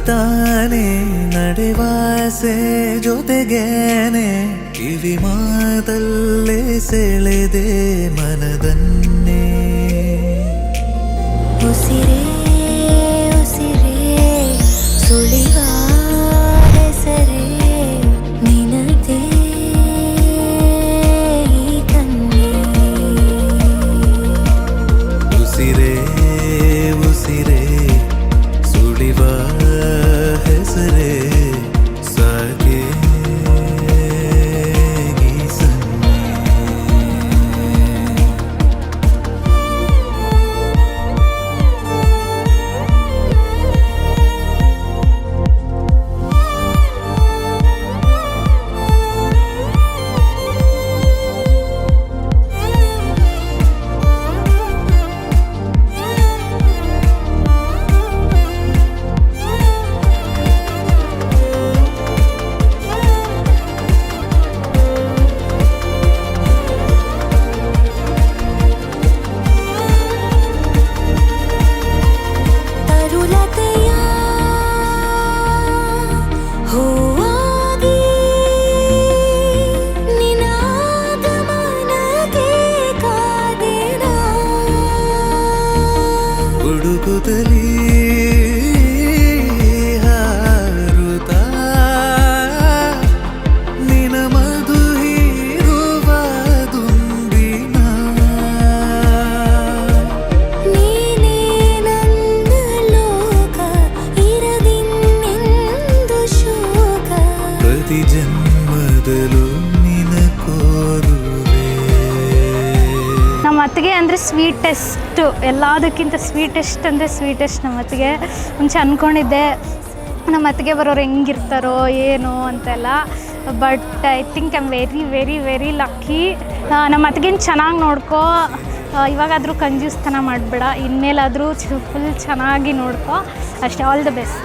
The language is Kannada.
ತಾನೇ ನಡೆವಾಸೆ ಜೊತೆಗೇನೆ ಕಿವಿ ಮಾತಲ್ಲೇ ಸೆಳೆದೆ ಮನದನ್ನೇ ಉಸಿರೇ ಉಸಿರೇ ಸುಳಿವ ಹೆಸರೇ ನಿನದೇ ಕಣ್ಣೇ ಉಸಿರೇ ಉಸಿರೇ ಸುಳಿವ ಹೆಸರೇ ಸಾಗೆ ಹುಡುಕುತ್ತಲೀ ಹಾರುತ್ತಾ ನಿನ ಮಧು ಹೀರುವ ದುಂಬಿನ ನೀನೇ ನನ್ನ ಲೋಕ ಇರದಿನ್ನೆಂದು ಶೋಕ ಪ್ರತಿ ಜನ್ಮದಲ್ಲೂ ನಿನ ಕೋರುವೆ. ನಮ್ಮ ಅತ್ತಿಗೆ ಅಂದರೆ ಸ್ವೀಟೆಸ್ಟ್, ಎಲ್ಲದಕ್ಕಿಂತ ಸ್ವೀಟೆಸ್ಟ್ ಅಂದರೆ ಸ್ವೀಟೆಸ್ಟ್ ನಮ್ಮ ಅತ್ತಿಗೆ. ಮುಂಚೆ ಅಂದ್ಕೊಂಡಿದ್ದೆ ನಮ್ಮ ಅತ್ತಿಗೆ ಬರೋರು ಹೆಂಗಿರ್ತಾರೋ ಏನು ಅಂತೆಲ್ಲ, but I think I am very very very lucky. ನಮ್ಮ ಅತ್ತಿಗೆನ ಚೆನ್ನಾಗಿ ನೋಡ್ಕೋ, ಇವಾಗಾದರೂ ಕಂಜೂಸ್ತನ ಮಾಡಬೇಡ, ಇನ್ಮೇಲಾದರೂ ಫುಲ್ ಚೆನ್ನಾಗಿ ನೋಡ್ಕೋ ಅಷ್ಟೇ. All the best.